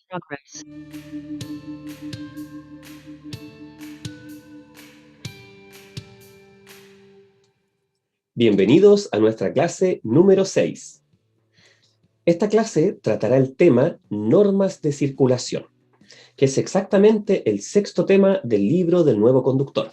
Progress. Bienvenidos a nuestra clase número 6. Esta clase tratará el tema normas de circulación, que es exactamente el sexto tema del libro del nuevo conductor.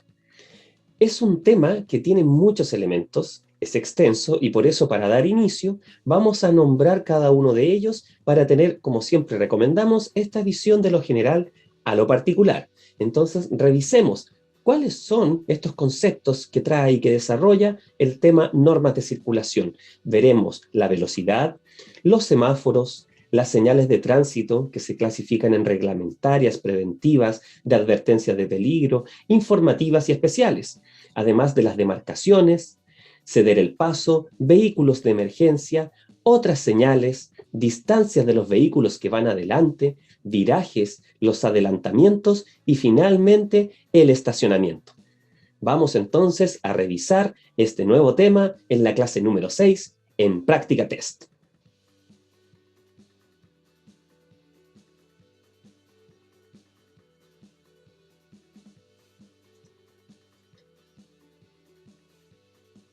Es un tema que tiene muchos elementos, es extenso y por eso para dar inicio vamos a nombrar cada uno de ellos para tener, como siempre recomendamos, esta visión de lo general a lo particular. Entonces revisemos cuáles son estos conceptos que trae y que desarrolla el tema normas de circulación. Veremos la velocidad, los semáforos, las señales de tránsito que se clasifican en reglamentarias, preventivas, de advertencias de peligro, informativas y especiales, además de las demarcaciones, ceder el paso, vehículos de emergencia, otras señales, distancias de los vehículos que van adelante, virajes, los adelantamientos y finalmente el estacionamiento. Vamos entonces a revisar este nuevo tema en la clase número 6 en Práctica Test.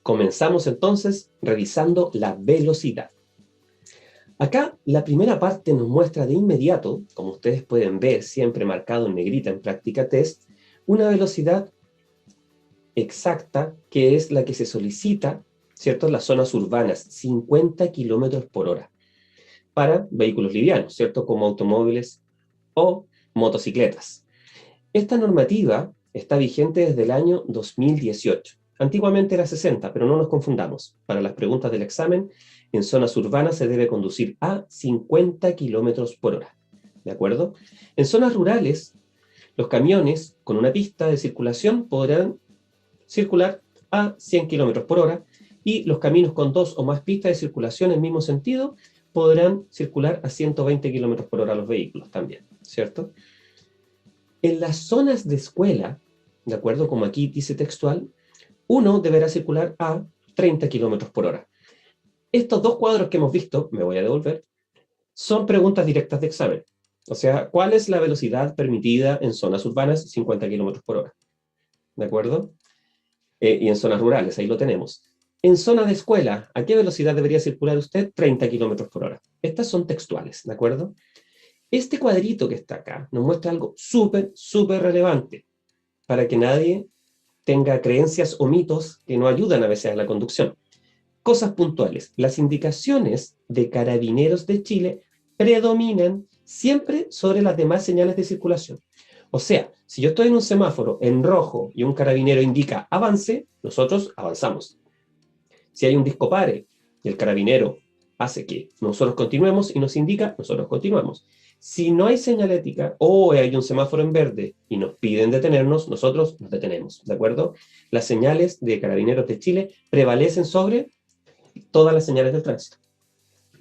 Comenzamos entonces revisando la velocidad. Acá la primera parte nos muestra de inmediato, como ustedes pueden ver siempre marcado en negrita en Práctica Test, una velocidad exacta que es la que se solicita, ¿cierto?, en las zonas urbanas, 50 kilómetros por hora, para vehículos livianos, ¿cierto?, como automóviles o motocicletas. Esta normativa está vigente desde el año 2018. Antiguamente era 60, pero no nos confundamos. Para las preguntas del examen, en zonas urbanas se debe conducir a 50 kilómetros por hora. ¿De acuerdo? En zonas rurales, los camiones con una pista de circulación podrán circular a 100 kilómetros por hora y los caminos con 2 o más pistas de circulación en mismo sentido podrán circular a 120 kilómetros por hora los vehículos también, ¿cierto? En las zonas de escuela, de acuerdo como aquí dice textual, uno deberá circular a 30 kilómetros por hora. Estos dos cuadros que hemos visto, me voy a devolver, son preguntas directas de examen. O sea, ¿cuál es la velocidad permitida en zonas urbanas? 50 kilómetros por hora. ¿De acuerdo? Y en zonas rurales, ahí lo tenemos. En zona de escuela, ¿a qué velocidad debería circular usted? 30 kilómetros por hora. Estas son textuales, ¿de acuerdo? Este cuadrito que está acá nos muestra algo súper relevante para que nadie tenga creencias o mitos que no ayudan a veces a la conducción. Cosas puntuales. Las indicaciones de Carabineros de Chile predominan siempre sobre las demás señales de circulación. O sea, si yo estoy en un semáforo en rojo y un carabinero indica avance, nosotros avanzamos. Si hay un disco pare y el carabinero hace que nosotros continuemos y nos indica, nosotros continuamos. Si no hay señalética o hay un semáforo en verde y nos piden detenernos, nosotros nos detenemos, ¿de acuerdo? Las señales de Carabineros de Chile prevalecen sobre todas las señales del tránsito.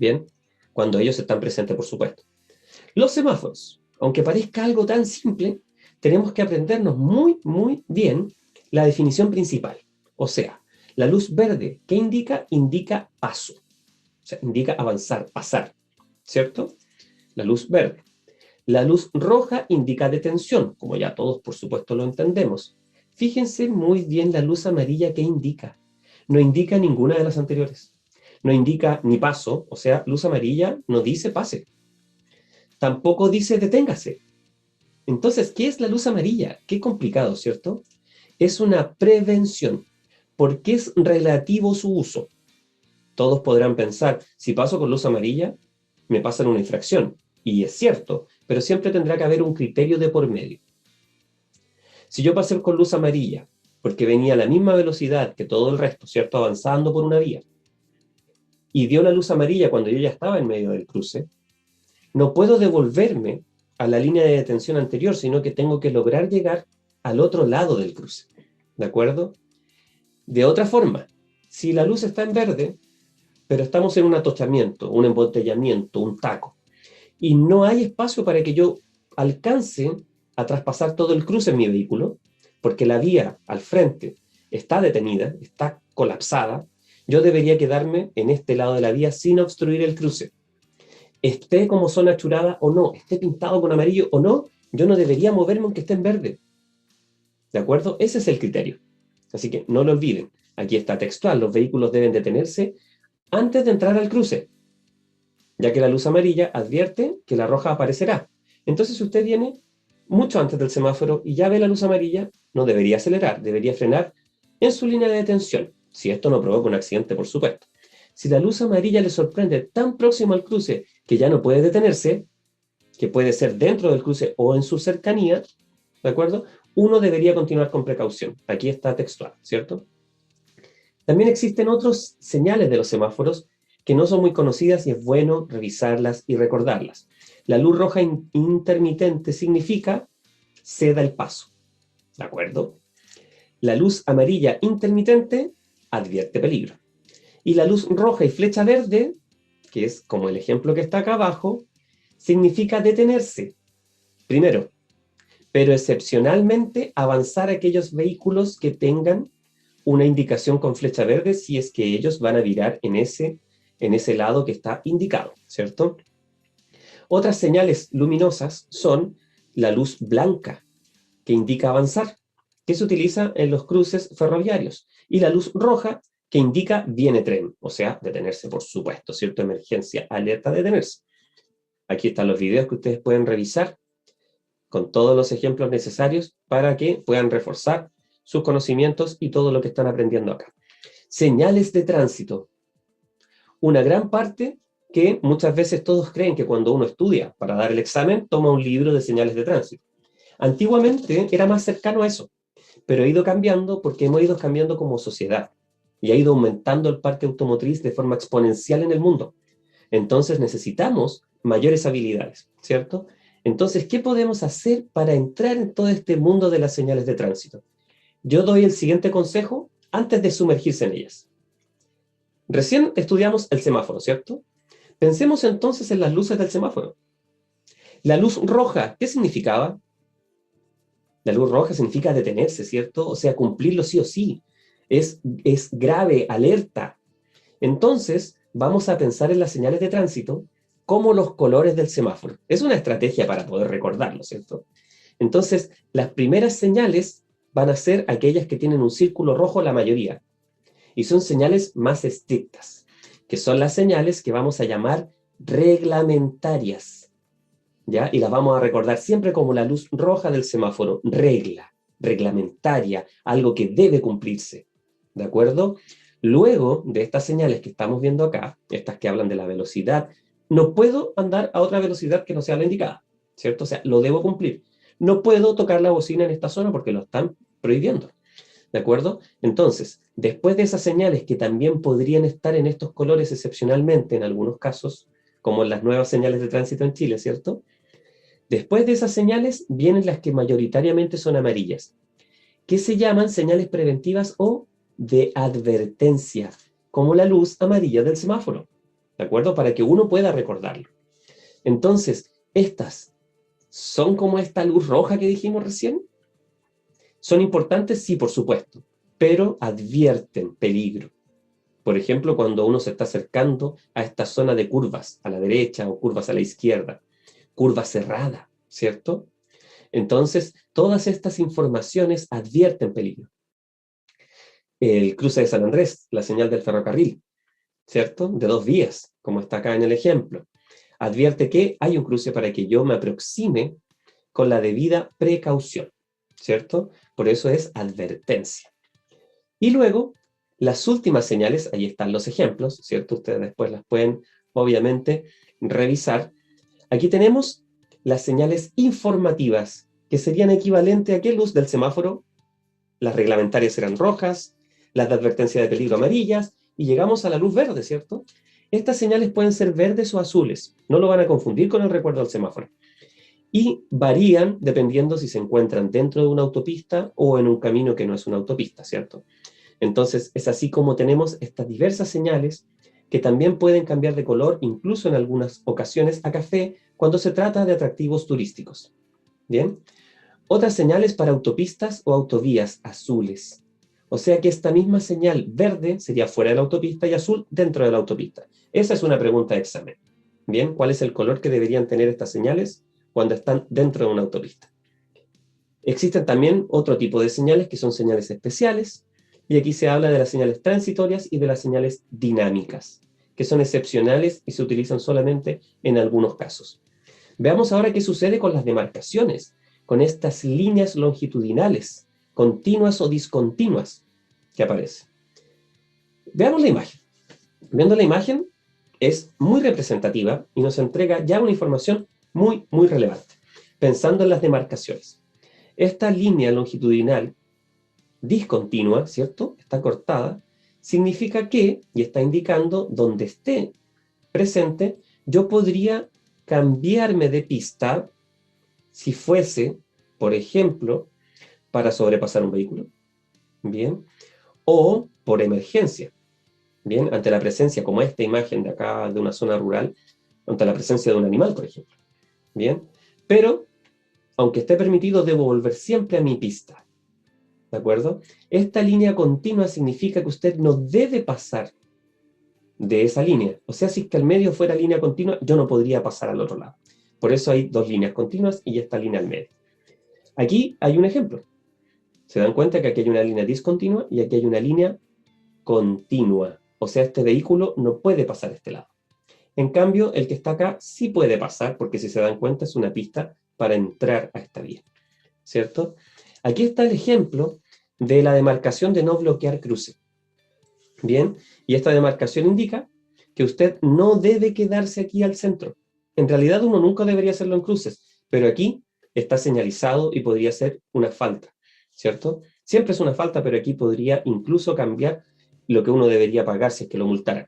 Bien, cuando ellos están presentes, por supuesto. Los semáforos, aunque parezca algo tan simple, tenemos que aprendernos muy bien la definición principal. O sea, la luz verde, ¿qué indica? Indica paso. O sea, indica avanzar, pasar, ¿cierto? La luz verde. La luz roja indica detención, como ya todos por supuesto lo entendemos. Fíjense muy bien la luz amarilla que indica. No indica ninguna de las anteriores. No indica ni paso, o sea, luz amarilla no dice pase. Tampoco dice deténgase. Entonces, ¿qué es la luz amarilla? Qué complicado, ¿cierto? Es una prevención, porque es relativo su uso. Todos podrán pensar, si paso con luz amarilla, me pasan una infracción. Y es cierto, pero siempre tendrá que haber un criterio de por medio. Si yo pasé con luz amarilla, porque venía a la misma velocidad que todo el resto, ¿cierto? Avanzando por una vía, y dio la luz amarilla cuando yo ya estaba en medio del cruce, no puedo devolverme a la línea de detención anterior, sino que tengo que lograr llegar al otro lado del cruce. ¿De acuerdo? De otra forma, si la luz está en verde, pero estamos en un atochamiento, un embotellamiento, un taco, y no hay espacio para que yo alcance a traspasar todo el cruce en mi vehículo, porque la vía al frente está detenida, está colapsada, yo debería quedarme en este lado de la vía sin obstruir el cruce. esté como zona achurada o no, esté pintado con amarillo o no, yo no debería moverme aunque esté en verde. ¿De acuerdo? Ese es el criterio. Así que no lo olviden. Aquí está textual, los vehículos deben detenerse antes de entrar al cruce, ya que la luz amarilla advierte que la roja aparecerá. Entonces, si usted viene mucho antes del semáforo y ya ve la luz amarilla, no debería acelerar, debería frenar en su línea de detención, si esto no provoca un accidente, por supuesto. Si la luz amarilla le sorprende tan próximo al cruce que ya no puede detenerse, que puede ser dentro del cruce o en su cercanía, ¿de acuerdo? Uno debería continuar con precaución. Aquí está textual, ¿cierto? También existen otros señales de los semáforos que no son muy conocidas y es bueno revisarlas y recordarlas. La luz roja intermitente significa ceda el paso, ¿de acuerdo? La luz amarilla intermitente advierte peligro. Y la luz roja y flecha verde, que es como el ejemplo que está acá abajo, significa detenerse. Primero, pero excepcionalmente avanzar aquellos vehículos que tengan una indicación con flecha verde si es que ellos van a virar en ese lado que está indicado, ¿cierto? Otras señales luminosas son la luz blanca, que indica avanzar, que se utiliza en los cruces ferroviarios, y la luz roja, que indica viene tren, o sea, detenerse, por supuesto, ¿cierto? Emergencia, alerta, detenerse. Aquí están los videos que ustedes pueden revisar con todos los ejemplos necesarios para que puedan reforzar sus conocimientos y todo lo que están aprendiendo acá. Señales de tránsito. Una gran parte que muchas veces todos creen que cuando uno estudia para dar el examen, toma un libro de señales de tránsito. Antiguamente era más cercano a eso, pero ha ido cambiando porque hemos ido cambiando como sociedad y ha ido aumentando el parque automotriz de forma exponencial en el mundo. Entonces necesitamos mayores habilidades, ¿cierto? Entonces, ¿qué podemos hacer para entrar en todo este mundo de las señales de tránsito? Yo doy el siguiente consejo antes de sumergirse en ellas. Recién estudiamos el semáforo, ¿cierto? Pensemos entonces en las luces del semáforo. La luz roja, ¿qué significaba? La luz roja significa detenerse, ¿cierto? O sea, cumplirlo sí o sí. Es grave, alerta. Entonces, vamos a pensar en las señales de tránsito como los colores del semáforo. Es una estrategia para poder recordarlo, ¿cierto? Entonces, las primeras señales van a ser aquellas que tienen un círculo rojo la mayoría. Y son señales más estrictas, que son las señales que vamos a llamar reglamentarias, ¿ya? Y las vamos a recordar siempre como la luz roja del semáforo, regla, reglamentaria, algo que debe cumplirse, ¿de acuerdo? Luego de estas señales que estamos viendo acá, estas que hablan de la velocidad, no puedo andar a otra velocidad que no sea la indicada, ¿cierto? O sea, lo debo cumplir. No puedo tocar la bocina en esta zona porque lo están prohibiendo, ¿de acuerdo? Entonces, después de esas señales que también podrían estar en estos colores excepcionalmente en algunos casos, como las nuevas señales de tránsito en Chile, ¿cierto? Después de esas señales vienen las que mayoritariamente son amarillas, que se llaman señales preventivas o de advertencia, como la luz amarilla del semáforo, ¿de acuerdo? Para que uno pueda recordarlo. Entonces, estas son como esta luz roja que dijimos recién. ¿Son importantes? Sí, por supuesto, pero advierten peligro. Por ejemplo, cuando uno se está acercando a esta zona de curvas a la derecha o curvas a la izquierda, curva cerrada, ¿cierto? Entonces, todas estas informaciones advierten peligro. El cruce de San Andrés, la señal del ferrocarril, ¿cierto? De 2 vías, como está acá en el ejemplo. Advierte que hay un cruce para que yo me aproxime con la debida precaución, ¿cierto? Por eso es advertencia. Y luego, las últimas señales, ahí están los ejemplos, ¿cierto? Ustedes después las pueden, obviamente, revisar. Aquí tenemos las señales informativas, que serían equivalentes a qué luz del semáforo. Las reglamentarias eran rojas, las de advertencia de peligro amarillas, y llegamos a la luz verde, ¿cierto? Estas señales pueden ser verdes o azules, no lo van a confundir con el recuerdo del semáforo. Y varían dependiendo si se encuentran dentro de una autopista o en un camino que no es una autopista, ¿cierto? Entonces, es así como tenemos estas diversas señales que también pueden cambiar de color, incluso en algunas ocasiones a café, cuando se trata de atractivos turísticos. ¿Bien? Otras señales para autopistas o autovías azules. O sea que esta misma señal verde sería fuera de la autopista y azul dentro de la autopista. Esa es una pregunta de examen. Bien, ¿cuál es el color que deberían tener estas señales cuando están dentro de una autopista? Existen también otro tipo de señales que son señales especiales, y aquí se habla de las señales transitorias y de las señales dinámicas, que son excepcionales y se utilizan solamente en algunos casos. Veamos ahora qué sucede con las demarcaciones, con estas líneas longitudinales, continuas o discontinuas, que aparecen. Veamos la imagen. Viendo la imagen, es muy representativa y nos entrega ya una información muy relevante, pensando en las demarcaciones. Esta línea longitudinal discontinua, ¿cierto? Está cortada, significa que, y está indicando donde esté presente, yo podría cambiarme de pista si fuese, por ejemplo, para sobrepasar un vehículo, ¿bien? O por emergencia, ¿bien? Ante la presencia, como esta imagen de acá, de una zona rural, ante la presencia de un animal, por ejemplo, ¿bien? Pero, aunque esté permitido, debo volver siempre a mi pista, ¿de acuerdo? Esta línea continua significa que usted no debe pasar de esa línea. O sea, si es que al medio fuera línea continua, yo no podría pasar al otro lado. Por eso hay dos líneas continuas y esta línea al medio. Aquí hay un ejemplo. Se dan cuenta que aquí hay una línea discontinua y aquí hay una línea continua. O sea, este vehículo no puede pasar a este lado. En cambio, el que está acá sí puede pasar, porque si se dan cuenta es una pista para entrar a esta vía, ¿cierto? Aquí está el ejemplo de la demarcación de no bloquear cruce. Bien, y esta demarcación indica que usted no debe quedarse aquí al centro. En realidad uno nunca debería hacerlo en cruces, pero aquí está señalizado y podría ser una falta, ¿cierto? Siempre es una falta, pero aquí podría incluso cambiar lo que uno debería pagar si es que lo multaran.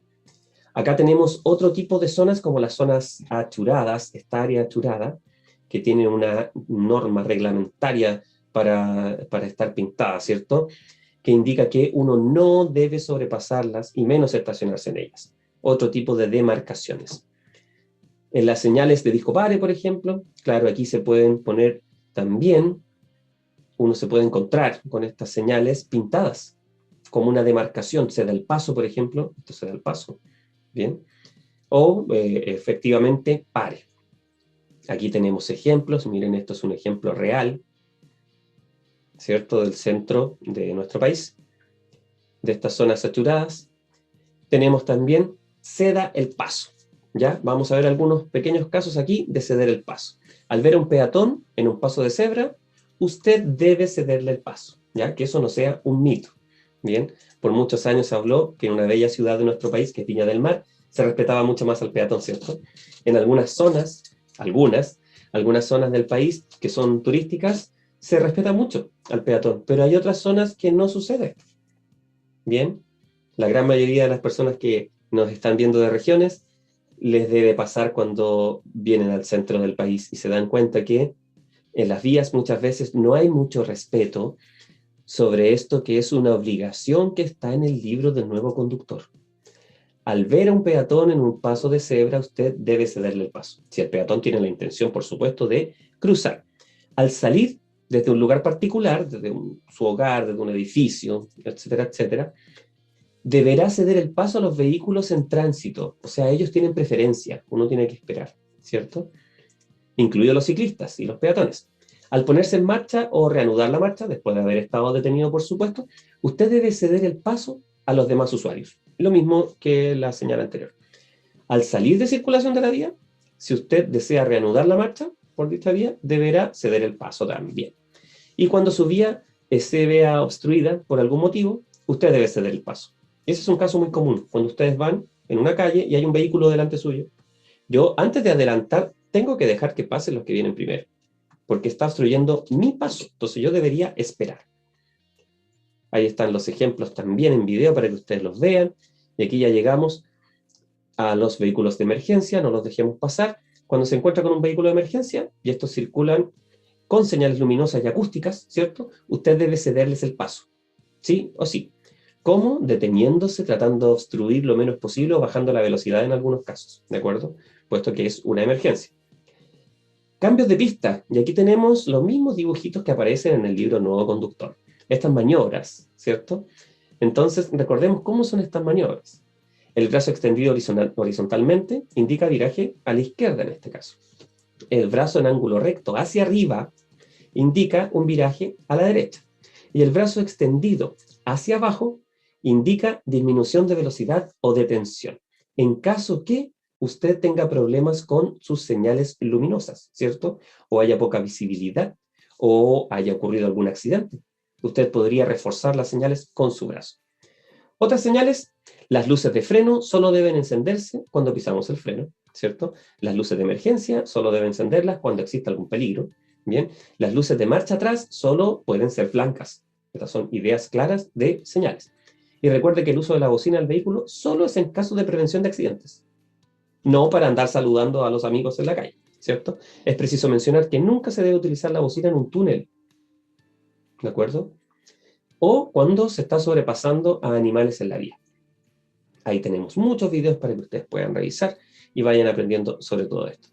Acá tenemos otro tipo de zonas como las zonas achuradas, esta área achurada, que tiene una norma reglamentaria para estar pintada, ¿cierto? Que indica que uno no debe sobrepasarlas y menos estacionarse en ellas. Otro tipo de demarcaciones. En las señales de disco pare, por ejemplo, claro, aquí se pueden poner también, uno se puede encontrar con estas señales pintadas, como una demarcación, se da el paso, por ejemplo, esto se da el paso, ¿bien? O efectivamente pare. Aquí tenemos ejemplos, miren, esto es un ejemplo real, ¿cierto? Del centro de nuestro país, de estas zonas saturadas. Tenemos también ceda el paso, ¿ya? Vamos a ver algunos pequeños casos aquí de ceder el paso. Al ver a un peatón en un paso de cebra, usted debe cederle el paso, ¿ya? Que eso no sea un mito, ¿bien? Por muchos años se habló que en una bella ciudad de nuestro país, que es Viña del Mar, se respetaba mucho más al peatón, ¿cierto? En algunas zonas, algunas zonas del país que son turísticas, se respeta mucho al peatón, pero hay otras zonas que no sucede, ¿bien? La gran mayoría de las personas que nos están viendo de regiones les debe pasar cuando vienen al centro del país y se dan cuenta que en las vías muchas veces no hay mucho respeto sobre esto que es una obligación que está en el libro del nuevo conductor. Al ver a un peatón en un paso de cebra, usted debe cederle el paso. Si el peatón tiene la intención, por supuesto, de cruzar. Al salir desde un lugar particular, desde su hogar, desde un edificio, etcétera, etcétera, deberá ceder el paso a los vehículos en tránsito. O sea, ellos tienen preferencia, uno tiene que esperar, ¿cierto? Incluidos los ciclistas y los peatones. Al ponerse en marcha o reanudar la marcha, después de haber estado detenido, por supuesto, usted debe ceder el paso a los demás usuarios. Lo mismo que la señal anterior. Al salir de circulación de la vía, si usted desea reanudar la marcha por dicha vía, deberá ceder el paso también. Y cuando su vía se vea obstruida por algún motivo, usted debe ceder el paso. Ese es un caso muy común, cuando ustedes van en una calle y hay un vehículo delante suyo. Yo, antes de adelantar, tengo que dejar que pasen los que vienen primero, porque está obstruyendo mi paso, entonces yo debería esperar. Ahí están los ejemplos también en video para que ustedes los vean, y aquí ya llegamos a los vehículos de emergencia, no los dejemos pasar. Cuando se encuentra con un vehículo de emergencia, y estos circulan con señales luminosas y acústicas, ¿cierto? Usted debe cederles el paso, ¿sí o sí? ¿Cómo? Deteniéndose, tratando de obstruir lo menos posible o bajando la velocidad en algunos casos, ¿de acuerdo? Puesto que es una emergencia. Cambios de pista, y aquí tenemos los mismos dibujitos que aparecen en el libro Nuevo Conductor. Estas maniobras, ¿cierto? Entonces, recordemos cómo son estas maniobras. El brazo extendido horizontalmente indica viraje a la izquierda en este caso. El brazo en ángulo recto hacia arriba indica un viraje a la derecha. Y el brazo extendido hacia abajo indica disminución de velocidad o de tensión, en caso que usted tenga problemas con sus señales luminosas, ¿cierto? O haya poca visibilidad, o haya ocurrido algún accidente. Usted podría reforzar las señales con su brazo. Otras señales, las luces de freno solo deben encenderse cuando pisamos el freno, ¿cierto? Las luces de emergencia solo deben encenderlas cuando exista algún peligro, ¿bien? Las luces de marcha atrás solo pueden ser blancas. Estas son ideas claras de señales. Y recuerde que el uso de la bocina del vehículo solo es en caso de prevención de accidentes, no para andar saludando a los amigos en la calle, ¿cierto? Es preciso mencionar que nunca se debe utilizar la bocina en un túnel, ¿de acuerdo? O cuando se está sobrepasando a animales en la vía. Ahí tenemos muchos videos para que ustedes puedan revisar y vayan aprendiendo sobre todo esto.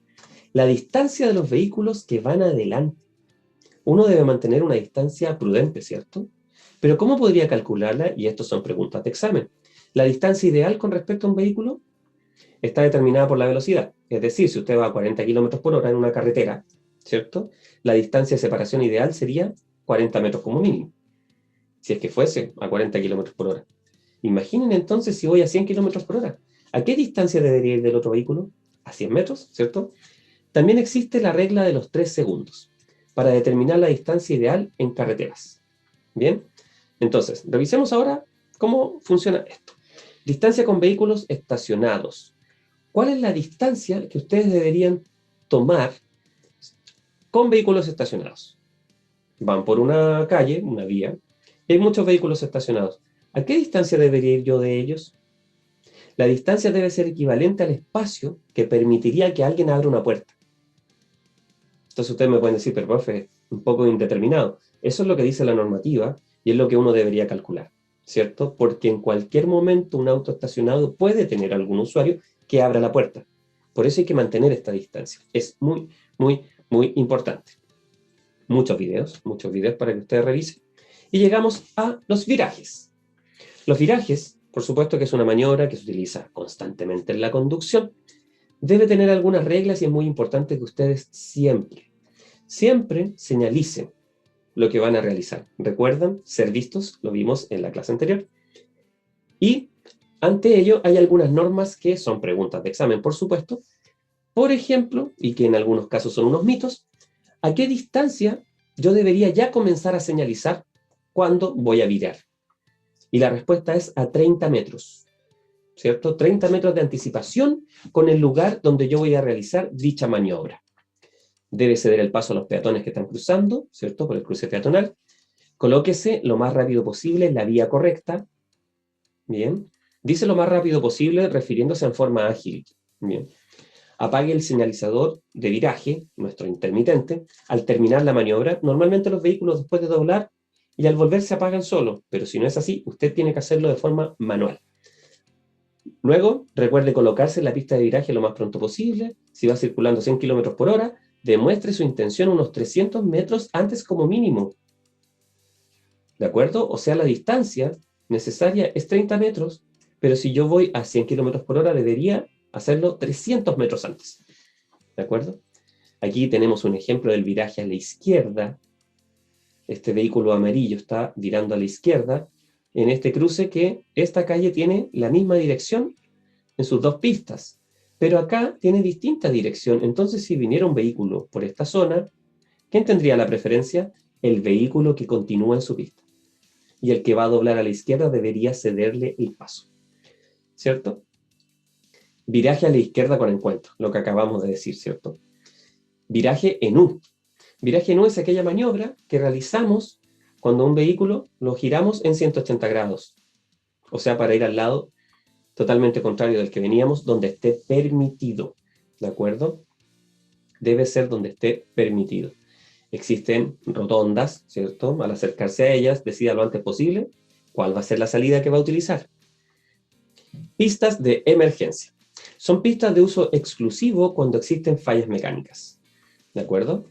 La distancia de los vehículos que van adelante. Uno debe mantener una distancia prudente, ¿cierto? Pero ¿cómo podría calcularla? Y estas son preguntas de examen. La distancia ideal con respecto a un vehículo está determinada por la velocidad. Es decir, si usted va a 40 km por hora en una carretera, ¿cierto? La distancia de separación ideal sería 40 metros como mínimo, si es que fuese a 40 km por hora. Imaginen entonces si voy a 100 km por hora. ¿A qué distancia debería ir del otro vehículo? A 100 metros, ¿cierto? También existe la regla de los 3 segundos para determinar la distancia ideal en carreteras. ¿Bien? Entonces, revisemos ahora cómo funciona esto. Distancia con vehículos estacionados. ¿Cuál es la distancia que ustedes deberían tomar con vehículos estacionados? Van por una calle, una vía, y hay muchos vehículos estacionados. ¿A qué distancia debería ir yo de ellos? La distancia debe ser equivalente al espacio que permitiría que alguien abra una puerta. Entonces ustedes me pueden decir, pero profe, un poco indeterminado. Eso es lo que dice la normativa y es lo que uno debería calcular, ¿cierto? Porque en cualquier momento un auto estacionado puede tener algún usuario que abra la puerta. Por eso hay que mantener esta distancia. Es muy, muy, muy importante. Muchos videos para que ustedes revisen. Y llegamos a los virajes. Los virajes, por supuesto que es una maniobra que se utiliza constantemente en la conducción. Debe tener algunas reglas y es muy importante que ustedes siempre señalicen lo que van a realizar. ¿Recuerdan? Ser vistos, lo vimos en la clase anterior. Y ante ello hay algunas normas que son preguntas de examen, por supuesto. Por ejemplo, y que en algunos casos son unos mitos, ¿a qué distancia yo debería ya comenzar a señalizar cuando voy a virar? Y la respuesta es a 30 metros, ¿cierto? 30 metros de anticipación con el lugar donde yo voy a realizar dicha maniobra. Debe ceder el paso a los peatones que están cruzando, ¿cierto? Por el cruce peatonal. Colóquese lo más rápido posible en la vía correcta. Bien. Dice lo más rápido posible refiriéndose en forma ágil. Bien. Apague el señalizador de viraje, nuestro intermitente, al terminar la maniobra. Normalmente los vehículos después de doblar y al volver se apagan solo, pero si no es así, usted tiene que hacerlo de forma manual. Luego, recuerde colocarse en la pista de viraje lo más pronto posible. Si va circulando 100 km por hora, demuestre su intención unos 300 metros antes como mínimo. ¿De acuerdo? O sea, la distancia necesaria es 30 metros, pero si yo voy a 100 km por hora, debería hacerlo 300 metros antes. ¿De acuerdo? Aquí tenemos un ejemplo del viraje a la izquierda. Este vehículo amarillo está virando a la izquierda en este cruce que esta calle tiene la misma dirección en sus dos pistas, pero acá tiene distinta dirección. Entonces, si viniera un vehículo por esta zona, ¿quién tendría la preferencia? El vehículo que continúa en su pista. Y el que va a doblar a la izquierda debería cederle el paso, ¿cierto? Viraje a la izquierda con encuentro, lo que acabamos de decir, ¿cierto? Viraje en U. Viraje en U es aquella maniobra que realizamos cuando un vehículo lo giramos en 180 grados. O sea, para ir al lado totalmente contrario del que veníamos, donde esté permitido. ¿De acuerdo? Debe ser donde esté permitido. Existen rotondas, ¿cierto? Al acercarse a ellas, decida lo antes posible cuál va a ser la salida que va a utilizar. Pistas de emergencia. Son pistas de uso exclusivo cuando existen fallas mecánicas. ¿De acuerdo?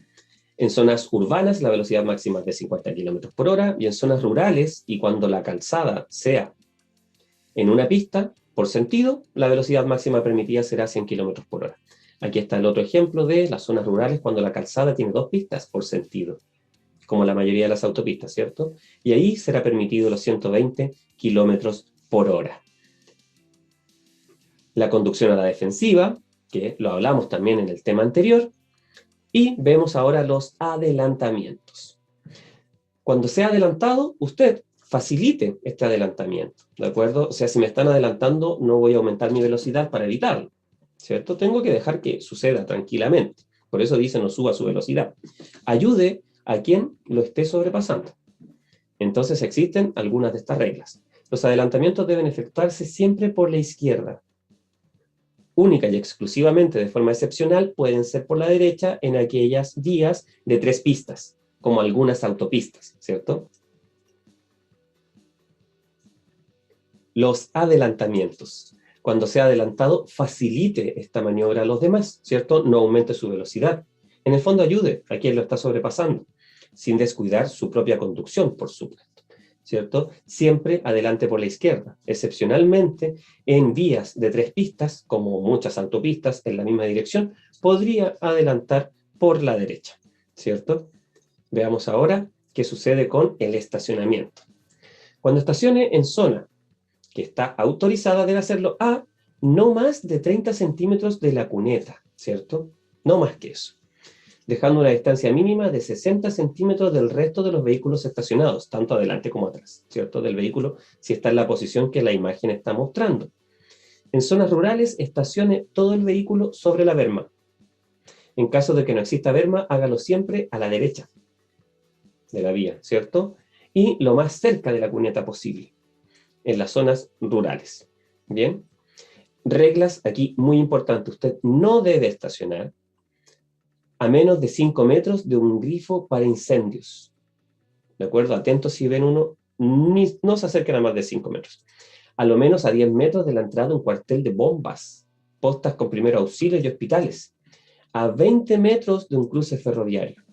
En zonas urbanas la velocidad máxima es de 50 km por hora y en zonas rurales y cuando la calzada sea en una pista, por sentido, la velocidad máxima permitida será 100 km por hora. Aquí está el otro ejemplo de las zonas rurales cuando la calzada tiene 2 pistas por sentido, como la mayoría de las autopistas, ¿cierto? Y ahí será permitido los 120 km por hora. La conducción a la defensiva, que lo hablamos también en el tema anterior, y vemos ahora los adelantamientos. Cuando sea adelantado, usted facilite este adelantamiento, ¿de acuerdo? O sea, si me están adelantando, no voy a aumentar mi velocidad para evitarlo, ¿cierto? Tengo que dejar que suceda tranquilamente. Por eso dice no suba su velocidad. Ayude a quien lo esté sobrepasando. Entonces existen algunas de estas reglas. Los adelantamientos deben efectuarse siempre por la izquierda. Única y exclusivamente de forma excepcional pueden ser por la derecha en aquellas vías de 3 pistas, como algunas autopistas, ¿cierto? Los adelantamientos. Cuando sea adelantado, facilite esta maniobra a los demás, ¿cierto? No aumente su velocidad. En el fondo ayude a quien lo está sobrepasando, sin descuidar su propia conducción, por supuesto, ¿cierto? Siempre adelante por la izquierda, excepcionalmente en vías de 3 pistas, como muchas autopistas en la misma dirección, podría adelantar por la derecha, ¿cierto? Veamos ahora qué sucede con el estacionamiento. Cuando estacione en zona que está autorizada, debe hacerlo a no más de 30 centímetros de la cuneta, ¿cierto? No más que eso. Dejando una distancia mínima de 60 centímetros del resto de los vehículos estacionados, tanto adelante como atrás, ¿cierto? Del vehículo, si está en la posición que la imagen está mostrando. En zonas rurales, estacione todo el vehículo sobre la berma. En caso de que no exista berma, hágalo siempre a la derecha de la vía, ¿cierto? Y lo más cerca de la cuneta posible, en las zonas rurales. ¿Bien? Reglas aquí muy importantes. Usted no debe estacionar a menos de 5 metros de un grifo para incendios. ¿De acuerdo? Atentos si ven uno, no se acerquen a más de 5 metros. A lo menos a 10 metros de la entrada de un cuartel de bombas, postas con primer auxilio y hospitales. A 20 metros de un cruce ferroviario.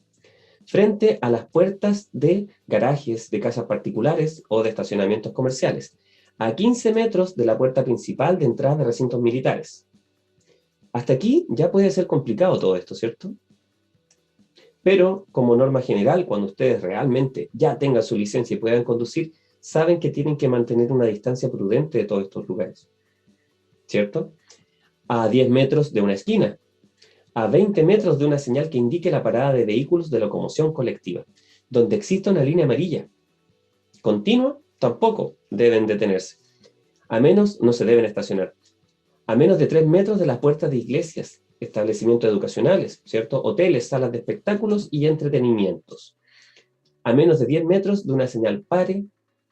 Frente a las puertas de garajes de casas particulares o de estacionamientos comerciales. A 15 metros de la puerta principal de entrada de recintos militares. Hasta aquí ya puede ser complicado todo esto, ¿cierto? Pero como norma general, cuando ustedes realmente ya tengan su licencia y puedan conducir, saben que tienen que mantener una distancia prudente de todos estos lugares, ¿cierto? A 10 metros de una esquina, a 20 metros de una señal que indique la parada de vehículos de locomoción colectiva, donde exista una línea amarilla. Continua, tampoco deben detenerse. A menos no se deben estacionar. A menos de 3 metros de las puertas de iglesias, establecimientos educacionales, ¿cierto? Hoteles, salas de espectáculos y entretenimientos. A menos de 10 metros de una señal pare,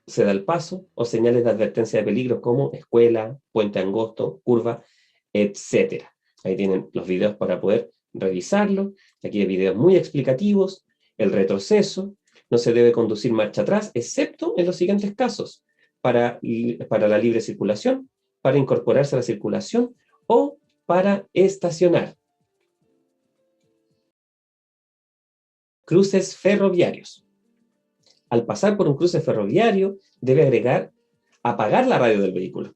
se da el paso, o señales de advertencia de peligro como escuela, puente angosto, curva, etc. Ahí tienen los videos para poder revisarlo. Aquí hay videos muy explicativos. El retroceso, no se debe conducir marcha atrás, excepto en los siguientes casos: para la libre circulación, para incorporarse a la circulación o para estacionar. Cruces ferroviarios. Al pasar por un cruce ferroviario, debe apagar la radio del vehículo.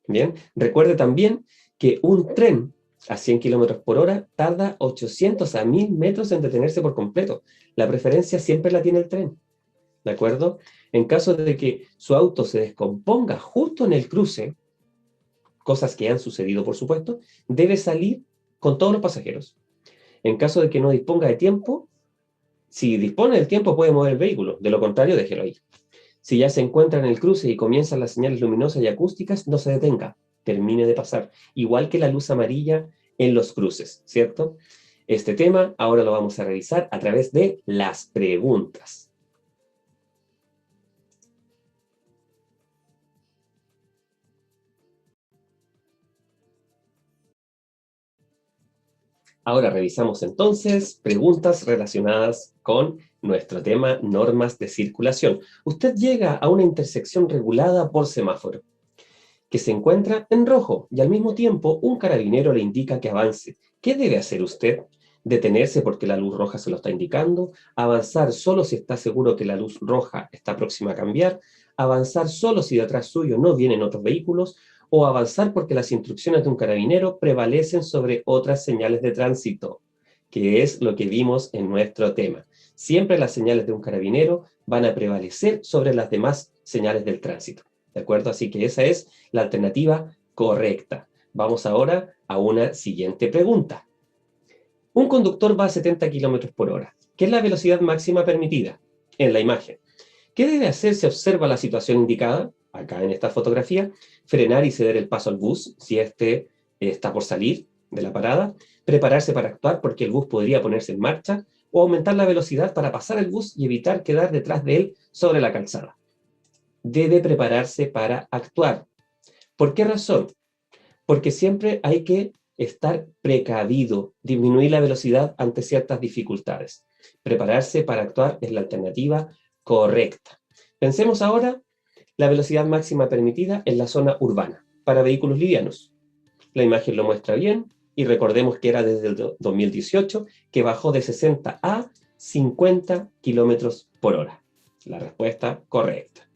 Bien, recuerde también que un tren a 100 km por hora tarda 800 a 1000 metros en detenerse por completo. La preferencia siempre la tiene el tren, ¿de acuerdo? En caso de que su auto se descomponga justo en el cruce, cosas que han sucedido, por supuesto, debe salir con todos los pasajeros. En caso de que no disponga de tiempo, si dispone del tiempo puede mover el vehículo, de lo contrario déjelo ahí. Si ya se encuentra en el cruce y comienzan las señales luminosas y acústicas, no se detenga, termine de pasar, igual que la luz amarilla en los cruces, ¿cierto? Este tema ahora lo vamos a revisar a través de las preguntas. Ahora revisamos entonces preguntas relacionadas con nuestro tema normas de circulación. Usted llega a una intersección regulada por semáforo que se encuentra en rojo y al mismo tiempo un carabinero le indica que avance. ¿Qué debe hacer usted? ¿Detenerse porque la luz roja se lo está indicando? ¿Avanzar solo si está seguro que la luz roja está próxima a cambiar? ¿Avanzar solo si detrás suyo no vienen otros vehículos? o avanzar porque las instrucciones de un carabinero prevalecen sobre otras señales de tránsito, que es lo que vimos en nuestro tema. Siempre las señales de un carabinero van a prevalecer sobre las demás señales del tránsito, ¿de acuerdo? Así que esa es la alternativa correcta. Vamos ahora a una siguiente pregunta. Un conductor va a 70 km por hora. ¿Qué es la velocidad máxima permitida? En la imagen. ¿Qué debe hacer si observa la situación indicada? Acá en esta fotografía, frenar y ceder el paso al bus si este está por salir de la parada, prepararse para actuar porque el bus podría ponerse en marcha, o aumentar la velocidad para pasar el bus y evitar quedar detrás de él sobre la calzada. Debe prepararse para actuar. ¿Por qué razón? Porque siempre hay que estar precavido, disminuir la velocidad ante ciertas dificultades. Prepararse para actuar es la alternativa correcta. Pensemos ahora la velocidad máxima permitida en la zona urbana para vehículos livianos. La imagen lo muestra bien y recordemos que era desde el 2018 que bajó de 60 a 50 kilómetros por hora. La respuesta correcta.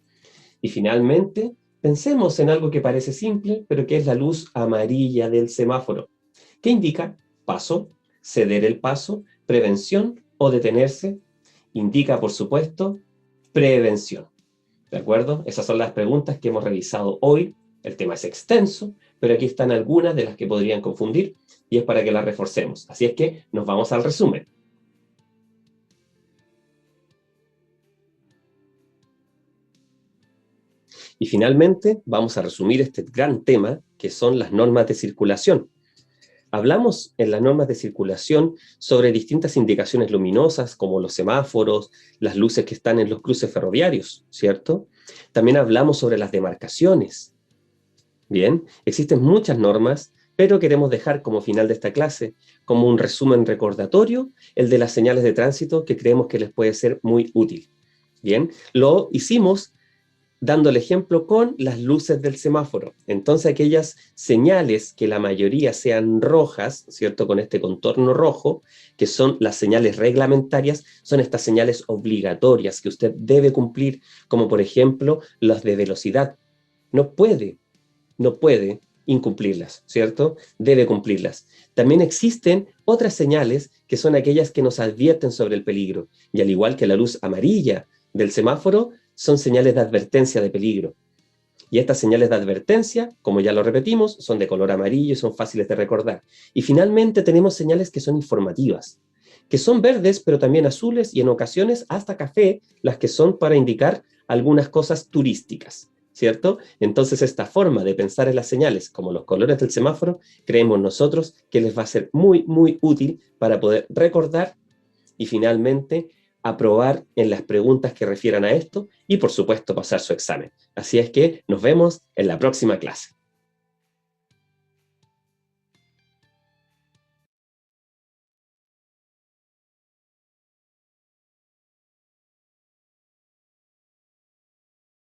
Y finalmente, pensemos en algo que parece simple, pero que es la luz amarilla del semáforo, que indica paso, ceder el paso, prevención o detenerse. Indica, por supuesto, prevención. ¿De acuerdo? Esas son las preguntas que hemos revisado hoy. El tema es extenso, pero aquí están algunas de las que podrían confundir y es para que las reforcemos. Así es que nos vamos al resumen. Y finalmente vamos a resumir este gran tema que son las normas de circulación. Hablamos en las normas de circulación sobre distintas indicaciones luminosas como los semáforos, las luces que están en los cruces ferroviarios, ¿cierto? También hablamos sobre las demarcaciones. Bien, existen muchas normas, pero queremos dejar como final de esta clase, como un resumen recordatorio, el de las señales de tránsito que creemos que les puede ser muy útil. Bien, lo hicimos dando el ejemplo con las luces del semáforo. Entonces, aquellas señales que la mayoría sean rojas, ¿cierto? Con este contorno rojo, que son las señales reglamentarias, son estas señales obligatorias que usted debe cumplir, como por ejemplo las de velocidad. No puede incumplirlas, ¿cierto? Debe cumplirlas. También existen otras señales que son aquellas que nos advierten sobre el peligro, y al igual que la luz amarilla del semáforo, son señales de advertencia de peligro. Y estas señales de advertencia, como ya lo repetimos, son de color amarillo y son fáciles de recordar. Y finalmente tenemos señales que son informativas, que son verdes, pero también azules y en ocasiones hasta café, las que son para indicar algunas cosas turísticas, ¿cierto? Entonces esta forma de pensar en las señales, como los colores del semáforo, creemos nosotros que les va a ser muy, muy útil para poder recordar y finalmente aprobar en las preguntas que refieran a esto y por supuesto pasar su examen. Así es que nos vemos en la próxima clase.